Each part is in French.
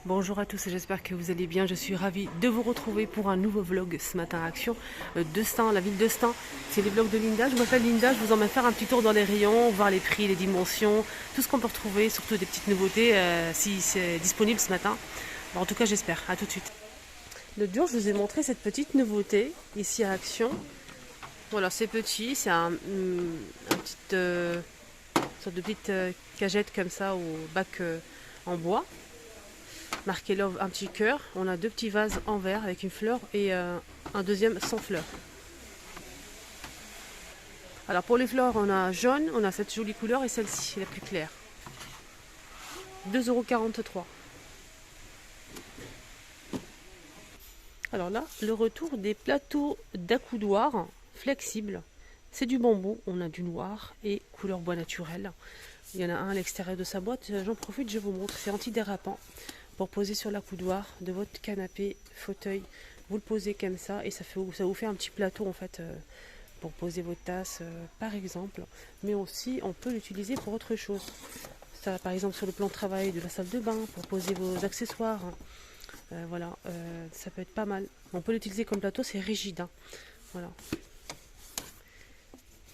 Bonjour à tous et j'espère que vous allez bien. Je suis ravie de vous retrouver pour un nouveau vlog ce matin à Action de Stein, la ville de Stein. C'est les vlogs de Linda. Je m'appelle Linda, je vous emmène faire un petit tour dans les rayons, voir les prix, les dimensions, tout ce qu'on peut retrouver, surtout des petites nouveautés si c'est disponible ce matin. Bon, en tout cas, j'espère. À tout de suite. L'autre jour, je vous ai montré cette petite nouveauté ici à Action. Voilà, c'est petit, c'est un petite sorte de petite cagette comme ça au bac en bois. Marqué Love, un petit cœur. On a deux petits vases en verre avec une fleur et un deuxième sans fleur. Alors pour les fleurs, on a jaune, on a cette jolie couleur et celle-ci, la plus claire. 2,43 €. Alors là, le retour des plateaux d'accoudoir flexibles. C'est du bambou, on a du noir et couleur bois naturel. Il y en a un à l'extérieur de sa boîte, j'en profite, je vous montre. C'est antidérapant pour poser sur l'accoudoir de votre canapé, fauteuil. Vous le posez comme ça et ça vous fait un petit plateau en fait pour poser vos tasses par exemple. Mais aussi on peut l'utiliser pour autre chose. Ça par exemple sur le plan de travail de la salle de bain pour poser vos accessoires. Voilà, ça peut être pas mal. On peut l'utiliser comme plateau, c'est rigide. Hein. Voilà.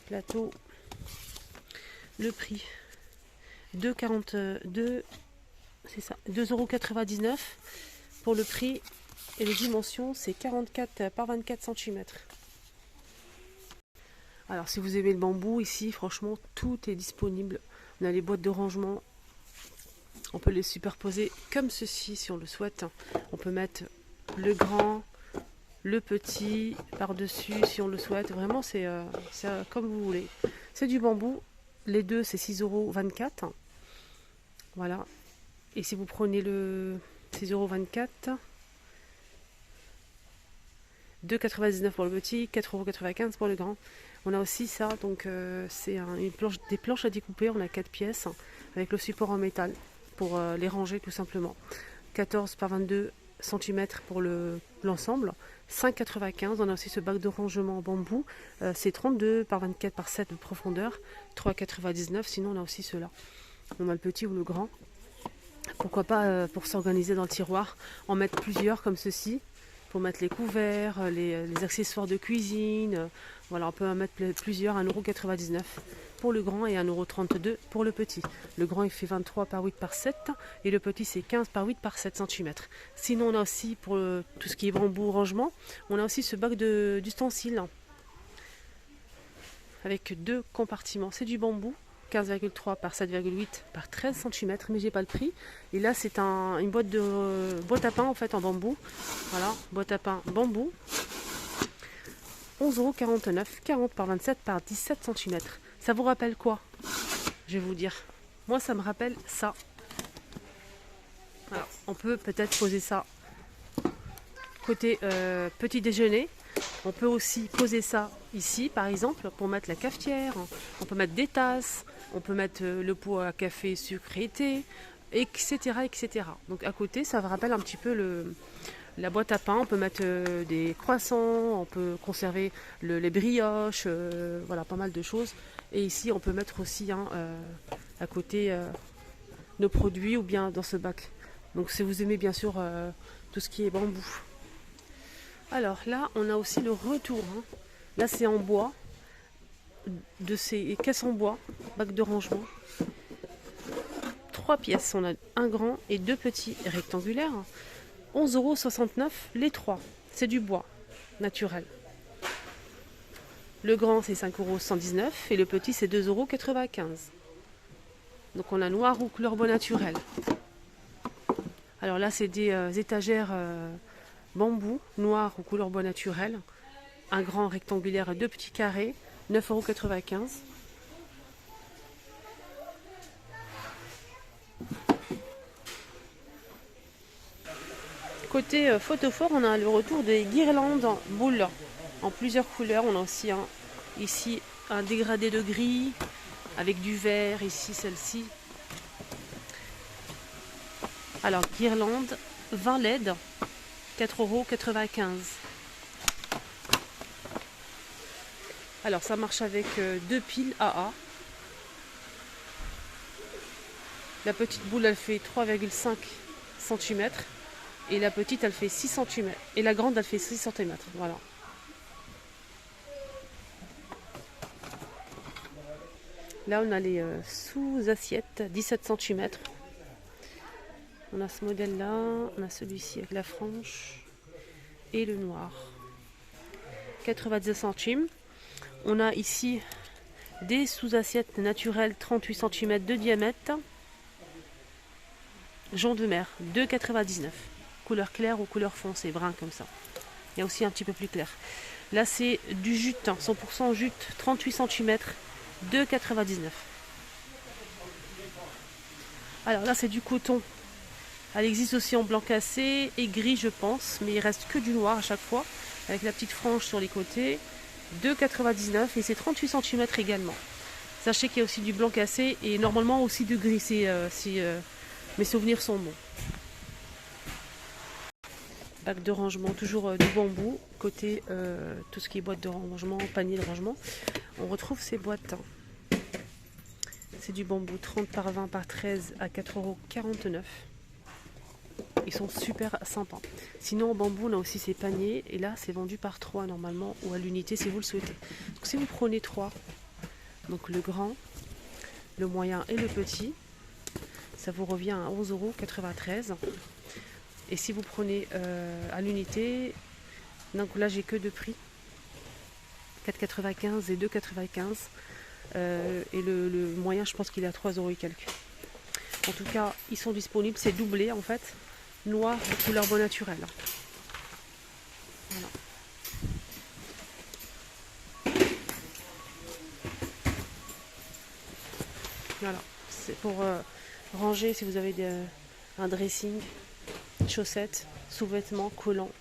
Plateau. Le prix 2,42, c'est ça, 2,99 € pour le prix et les dimensions c'est 44 par 24 cm. Alors si vous aimez le bambou ici franchement tout est disponible. On a les boîtes de rangement, on peut les superposer comme ceci si on le souhaite. On peut mettre le grand, le petit par dessus si on le souhaite. Vraiment c'est comme vous voulez. C'est du bambou, les deux c'est 6,24 €. Voilà. Et si vous prenez le 6,24 €, 2,99 € pour le petit, 4,95 € pour le grand. On a aussi ça, donc c'est des planches à découper, on a 4 pièces avec le support en métal pour les ranger tout simplement. 14 par 22 cm pour l'ensemble, 5,95 €. On a aussi ce bac de rangement en bambou, c'est 32 par 24 par 7 de profondeur, 3,99 €. Sinon on a aussi ceux-là. On a le petit ou le grand. Pourquoi pas pour s'organiser dans le tiroir, en mettre plusieurs comme ceci, pour mettre les couverts, les accessoires de cuisine. Voilà, on peut en mettre plusieurs, 1,99 € pour le grand et 1,32 € pour le petit. Le grand il fait 23 par 8 par 7 et le petit c'est 15 par 8 par 7 cm. Sinon on a aussi pour tout ce qui est bambou rangement, on a aussi ce bac d'ustensiles avec deux compartiments. C'est du bambou. 15,3 par 7,8 par 13 cm, mais j'ai pas le prix. Et là c'est une boîte à pain en fait en bambou. Voilà, boîte à pain bambou. 11,49 €, 40 par 27 par 17 cm. Ça vous rappelle quoi? Je vais vous dire. Moi ça me rappelle ça. Alors, on peut peut-être poser ça côté petit déjeuner. On peut aussi poser ça ici par exemple pour mettre la cafetière. On peut mettre des tasses. On peut mettre le pot à café, sucre et thé, etc., etc. Donc à côté, ça me rappelle un petit peu la boîte à pain. On peut mettre des croissants, on peut conserver les brioches, voilà, pas mal de choses. Et ici, on peut mettre aussi à côté nos produits ou bien dans ce bac. Donc si vous aimez bien sûr tout ce qui est bambou. Alors là, on a aussi le retour. Hein. Là, c'est en bois. De ces caisses en bois, bac de rangement. 3 pièces, on a un grand et deux petits rectangulaires. 11,69 € les trois. C'est du bois naturel. Le grand c'est 5,119 € et le petit c'est 2,95 €. Donc on a noir ou couleur bois naturel. Alors là c'est des étagères bambou, noir ou couleur bois naturel. Un grand rectangulaire et deux petits carrés. 9,95 €. Côté photophore, on a le retour des guirlandes boules en plusieurs couleurs. On a aussi ici un dégradé de gris avec du vert, ici celle-ci. Alors guirlande 20 LED, 4,95 €. Alors ça marche avec deux piles AA. La petite boule elle fait 3,5 cm. Et la petite, elle fait 6 cm. Et la grande, elle fait 6 cm. Voilà. Là, on a les sous-assiettes, 17 cm. On a ce modèle-là. On a celui-ci avec la frange. Et le noir. 90 centimes. On a ici des sous-assiettes naturelles 38 cm de diamètre. Jonc de mer, 2,99. Couleur claire ou couleur foncée, brun comme ça. Il y a aussi un petit peu plus clair. Là, c'est du jute, 100% jute, 38 cm, 2,99. Alors là, c'est du coton. Elle existe aussi en blanc cassé et gris, je pense, mais il reste que du noir à chaque fois, avec la petite frange sur les côtés. 2,99 et c'est 38 cm également. Sachez qu'il y a aussi du blanc cassé et normalement aussi du gris si mes souvenirs sont bons. Bac de rangement, toujours du bambou. Côté tout ce qui est boîte de rangement, panier de rangement, on retrouve ces boîtes. C'est du bambou 30 par 20 par 13 à 4,49 €. Ils sont super sympas. Sinon en bambou on a aussi ces paniers et là c'est vendu par 3 normalement ou à l'unité si vous le souhaitez. Donc si vous prenez 3, donc le grand, le moyen et le petit, ça vous revient à 11,93 €. Et si vous prenez à l'unité, donc là j'ai que deux prix, 4,95 € et 2,95 €. Et le moyen je pense qu'il est à 3 € et quelques. En tout cas ils sont disponibles, c'est doublé en fait. Noir de couleur bois naturel. Voilà. Voilà. C'est pour ranger si vous avez un dressing, chaussettes, sous-vêtements, collants.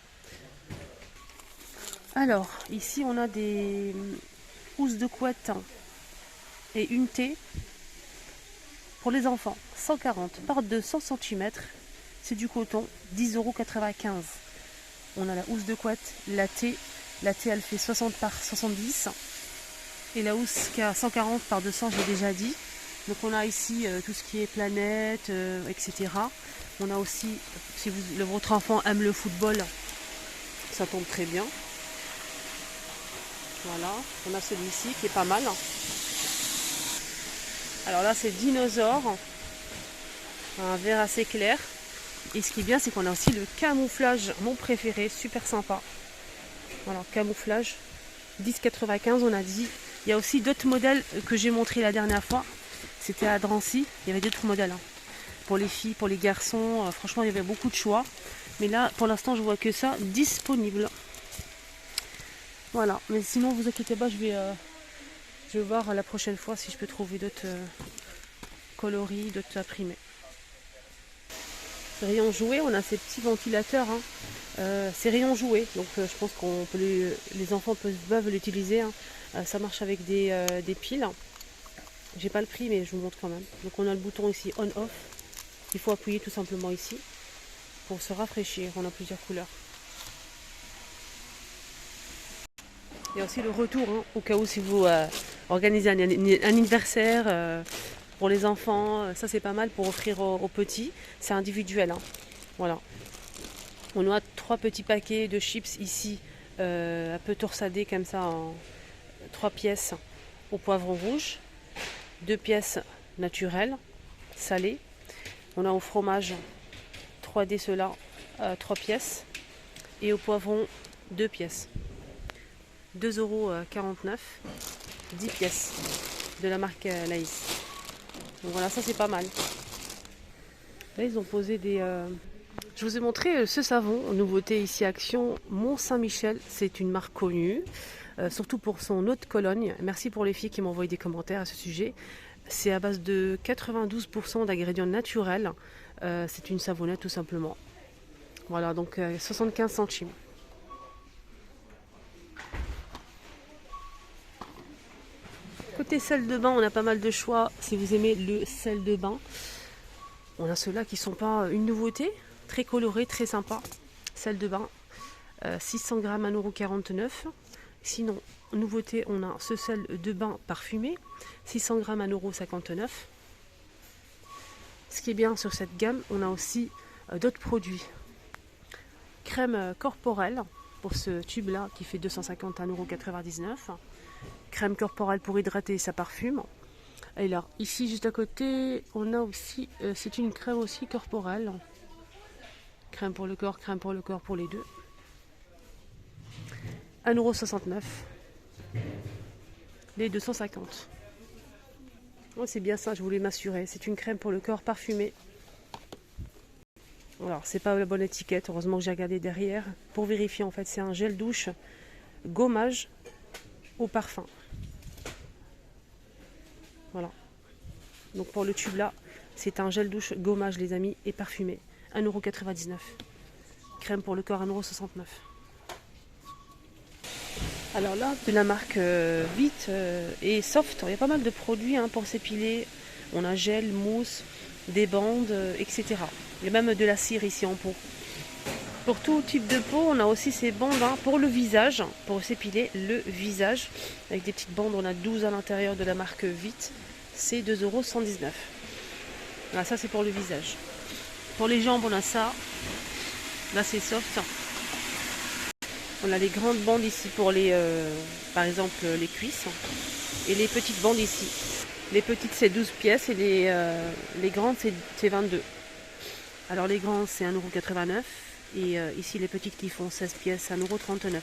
Alors, ici on a des housses de couette et une thé pour les enfants. 140 par 200 cm. C'est du coton, 10,95 €. On a la housse de couette, la thé. La thé, elle fait 60 par 70. Et la housse qui a 140 par 200, j'ai déjà dit. Donc on a ici tout ce qui est planète, etc. On a aussi, si votre enfant aime le football, ça tombe très bien. Voilà, on a celui-ci qui est pas mal. Alors là, c'est dinosaure. Un vert assez clair. Et ce qui est bien, c'est qu'on a aussi le camouflage, mon préféré, super sympa. Voilà, camouflage, 10,95 € on a dit. Il y a aussi d'autres modèles que j'ai montré la dernière fois. C'était à Drancy, il y avait d'autres modèles. Pour les filles, pour les garçons, franchement il y avait beaucoup de choix. Mais là, pour l'instant, je vois que ça disponible. Voilà, mais sinon, vous inquiétez pas, je vais voir la prochaine fois si je peux trouver d'autres coloris, d'autres imprimés. Rayon jouet, on a ces petits ventilateurs. C'est rayon jouet, donc je pense qu'on peut les enfants peuvent l'utiliser. Ça marche avec des piles. J'ai pas le prix, mais je vous montre quand même. Donc on a le bouton ici on/off. Il faut appuyer tout simplement ici pour se rafraîchir. On a plusieurs couleurs. Il y a aussi le retour, au cas où si vous organisez un anniversaire pour les enfants. Ça c'est pas mal pour offrir aux petits. C'est individuel. Voilà. On a 3 petits paquets de chips ici, un peu torsadés comme ça en 3 pièces au poivron rouge, 2 pièces naturelles, salées. On a au fromage 3D ceux-là, 3 pièces. Et au poivron 2 pièces. 2,49 €, 10 pièces de la marque Laïs. Donc voilà, ça c'est pas mal. Là ils ont posé des... Je vous ai montré ce savon, nouveauté ici Action, Mont-Saint-Michel. C'est une marque connue, surtout pour son eau de Cologne. Merci pour les filles qui m'ont envoyé des commentaires à ce sujet. C'est à base de 92% d'ingrédients naturels. C'est une savonnette tout simplement. Voilà, donc 75 centimes. Côté sel de bain, on a pas mal de choix. Si vous aimez le sel de bain, on a ceux-là qui sont pas une nouveauté. Très coloré, très sympa. Sel de bain, 600 g, 1,49 €. Sinon, nouveauté, on a ce sel de bain parfumé, 600 g, 1,59 €. Ce qui est bien sur cette gamme, on a aussi d'autres produits. Crème corporelle pour ce tube là qui fait 250 à 1,99 €. Crème corporelle pour hydrater sa parfume. Et alors ici juste à côté on a aussi, c'est une crème aussi corporelle. Crème pour le corps pour les deux. 1,69 €. Les 250. Oh, c'est bien ça, je voulais m'assurer. C'est une crème pour le corps parfumée. Alors, c'est pas la bonne étiquette, heureusement que j'ai regardé derrière. Pour vérifier, en fait, c'est un gel douche gommage au parfum. Voilà. Donc pour le tube là, c'est un gel douche gommage, les amis, et parfumé. 1,99 €. Crème pour le corps, 1,69 €. Alors là, de la marque Vite et Soft, il y a pas mal de produits pour s'épiler. On a gel, mousse, des bandes, etc. Il y a même de la cire ici en pot. Pour tout type de peau, on a aussi ces bandes pour le visage, pour s'épiler le visage. Avec des petites bandes, on a 12 à l'intérieur de la marque Vite. C'est 2,119 €. Voilà, ça c'est pour le visage. Pour les jambes, on a ça. Là c'est Soft. On a les grandes bandes ici pour les, par exemple les cuisses. Et les petites bandes ici. Les petites c'est 12 pièces et les grandes c'est 22. Alors les grandes c'est 1,89 € et ici les petites qui font 16 pièces 1,39 €.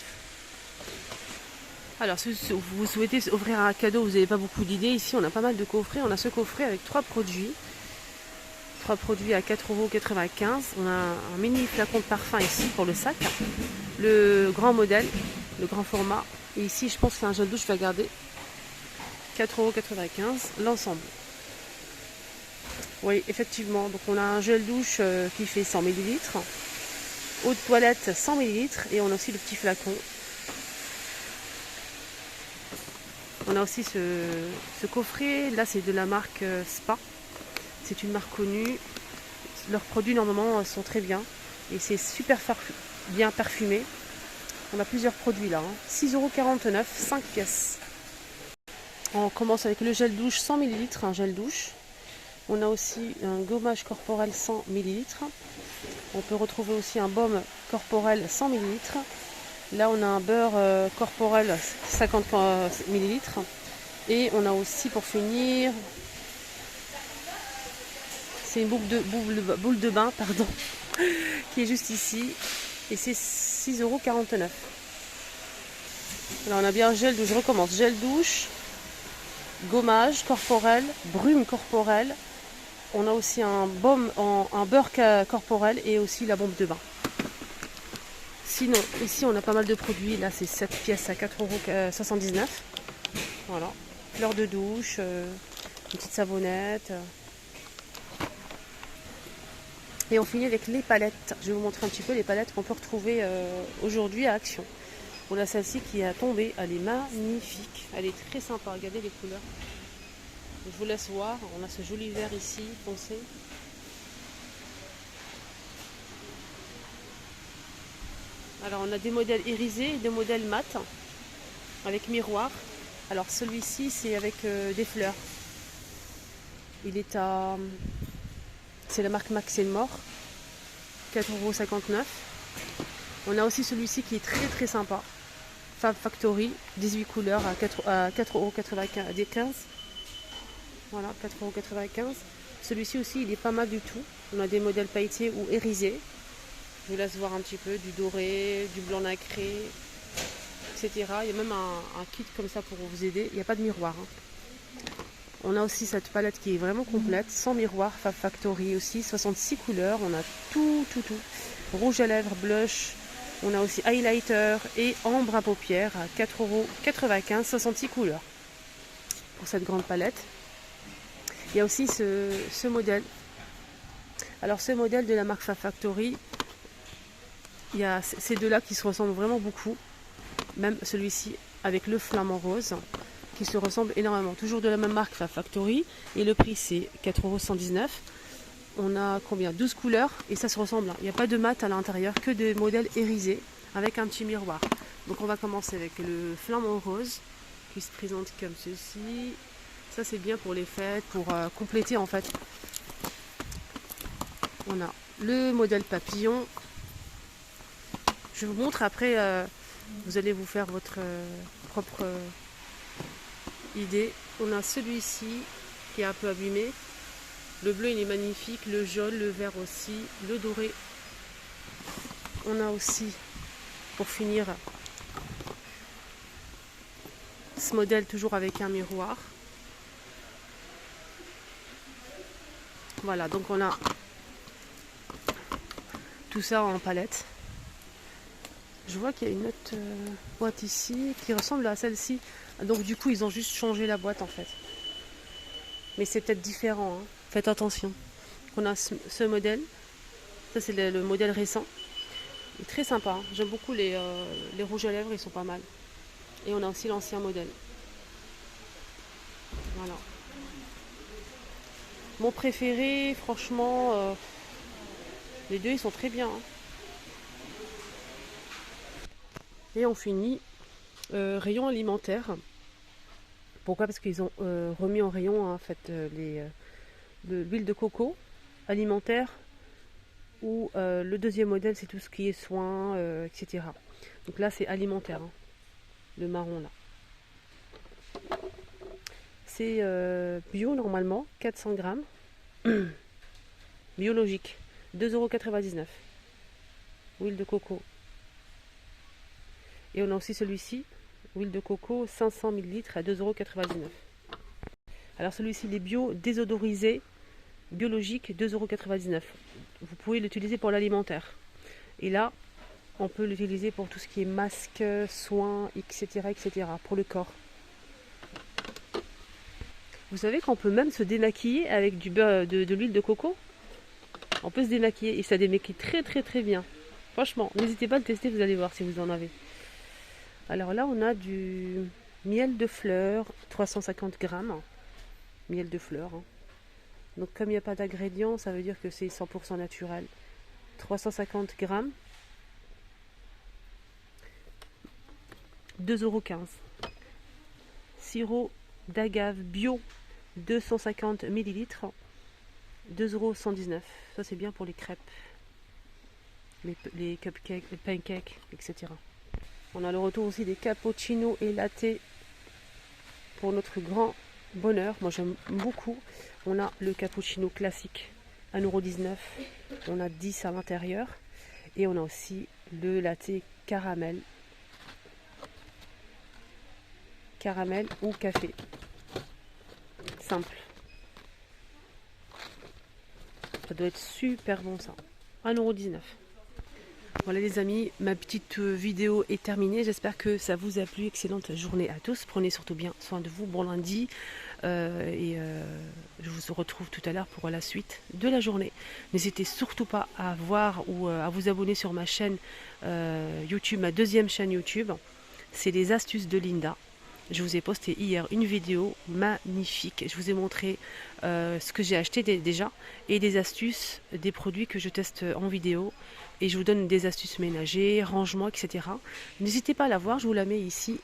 Alors si vous souhaitez offrir un cadeau, vous n'avez pas beaucoup d'idées, ici on a pas mal de coffrets. On a ce coffret avec 3 produits. 3 produits à 4,95 €. On a un mini flacon de parfum ici pour le sac. Le grand modèle, le grand format. Et ici je pense que c'est un gel douche, je vais garder. 4,95 € l'ensemble. Oui, effectivement. Donc on a un gel douche qui fait 100 ml. Eau de toilette 100 ml. Et on a aussi le petit flacon. On a aussi ce coffret. Là c'est de la marque Spa. C'est une marque connue. Leurs produits normalement sont très bien. Et c'est super bien parfumé. On a plusieurs produits là. 6,49 €, 5 pièces. On commence avec le gel douche 100 ml, un gel douche. On a aussi un gommage corporel 100 ml. On peut retrouver aussi un baume corporel 100 ml. Là on a un beurre corporel 50 ml. Et on a aussi pour finir, c'est une boule de bain, pardon, qui est juste ici. Et c'est 6,49 €. Alors on a bien un gel douche, je recommence. Gel douche, gommage corporel, brume corporelle. On a aussi un baume, un beurre corporel et aussi la bombe de bain. Sinon, ici on a pas mal de produits. Là c'est 7 pièces à 4,79 €. Voilà. Fleur de douche, une petite savonnette. Et on finit avec les palettes. Je vais vous montrer un petit peu les palettes qu'on peut retrouver aujourd'hui à Action. On a celle-ci qui a tombé, elle est magnifique, elle est très sympa, regardez les couleurs. Je vous laisse voir, on a ce joli vert ici, foncé. Alors on a des modèles irisés et des modèles mat, avec miroir. Alors celui-ci c'est avec des fleurs. Il est à... C'est la marque Max Mort, 4,59 €. On a aussi celui-ci qui est très très sympa. Fab Factory, 18 couleurs à 4,95 €. Voilà, 4,95 €. Celui-ci aussi, il est pas mal du tout. On a des modèles pailletés ou irisés. Je vous laisse voir un petit peu du doré, du blanc nacré, etc. Il y a même un kit comme ça pour vous aider. Il n'y a pas de miroir. On a aussi cette palette qui est vraiment complète, sans miroir, Fab Factory aussi, 66 couleurs. On a tout. Rouge à lèvres, blush. On a aussi highlighter et ombre à paupières à 4,95 €, 66 couleurs. Pour cette grande palette. Il y a aussi ce modèle. Alors ce modèle de la marque Fab Factory, il y a ces deux-là qui se ressemblent vraiment beaucoup. Même celui-ci avec le flamant rose, qui se ressemble énormément. Toujours de la même marque Fab Factory. Et le prix c'est 4,119 €. On a combien? 12 couleurs et ça se ressemble. Il n'y a pas de mat à l'intérieur, que des modèles irisés avec un petit miroir. Donc on va commencer avec le flamant rose qui se présente comme ceci. Ça c'est bien pour les fêtes, pour compléter en fait. On a le modèle papillon. Je vous montre après, vous allez vous faire votre propre idée. On a celui-ci qui est un peu abîmé. Le bleu il est magnifique, le jaune, le vert aussi, le doré. On a aussi, pour finir, ce modèle toujours avec un miroir. Voilà, donc on a tout ça en palette. Je vois qu'il y a une autre boîte ici qui ressemble à celle-ci. Donc du coup, ils ont juste changé la boîte en fait. Mais c'est peut-être différent, hein. Faites attention. On a ce modèle. Ça, c'est le modèle récent. Il est très sympa, hein. J'aime beaucoup les rouges à lèvres, ils sont pas mal. Et on a aussi l'ancien modèle. Voilà. Mon préféré, franchement, les deux, ils sont très bien, hein. Et on finit rayon alimentaire. Pourquoi? Parce qu'ils ont remis en rayon en fait l'huile de coco alimentaire, ou le deuxième modèle c'est tout ce qui est soins, etc. Donc là c'est alimentaire, hein, le marron là. C'est bio normalement, 400 grammes, biologique, 2,99 €. Huile de coco. Et on a aussi celui-ci, huile de coco 500 ml à 2,99 €. Alors celui-ci, il est bio, désodorisé, biologique, 2,99 €. Vous pouvez l'utiliser pour l'alimentaire. Et là, on peut l'utiliser pour tout ce qui est masque, soins, etc., etc., pour le corps. Vous savez qu'on peut même se démaquiller avec du beurre de l'huile de coco. On peut se démaquiller et ça démaquille très très très bien. Franchement, n'hésitez pas à le tester, vous allez voir si vous en avez. Alors là, on a du miel de fleurs, 350 grammes. Miel de fleurs, hein. Donc comme il n'y a pas d'ingrédients, ça veut dire que c'est 100% naturel. 350 grammes. 2,15 €. Sirop d'agave bio, 250 ml. 2,119 €. Ça c'est bien pour les crêpes, les cupcakes, les pancakes, etc. On a le retour aussi des cappuccinos et latte pour notre grand bonheur. Moi j'aime beaucoup. On a le cappuccino classique, 1,19 €. On a 10 à l'intérieur. Et on a aussi le latte caramel. Caramel ou café. Simple. Ça doit être super bon ça. 1,19 €. Voilà les amis, ma petite vidéo est terminée. J'espère que ça vous a plu. Excellente journée à tous. Prenez surtout bien soin de vous. Bon lundi. Je vous retrouve tout à l'heure pour la suite de la journée. N'hésitez surtout pas à voir ou à vous abonner sur ma chaîne YouTube, ma deuxième chaîne YouTube. C'est les astuces de Linda. Je vous ai posté hier une vidéo magnifique. Je vous ai montré ce que j'ai acheté déjà et des astuces, des produits que je teste en vidéo. Et je vous donne des astuces ménagères, rangements, etc. N'hésitez pas à la voir, je vous la mets ici.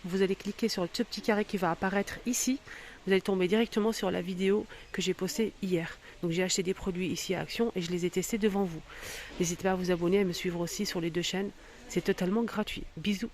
Vous allez cliquer sur ce petit carré qui va apparaître ici. Vous allez tomber directement sur la vidéo que j'ai postée hier. Donc j'ai acheté des produits ici à Action et je les ai testés devant vous. N'hésitez pas à vous abonner et à me suivre aussi sur les deux chaînes. C'est totalement gratuit. Bisous.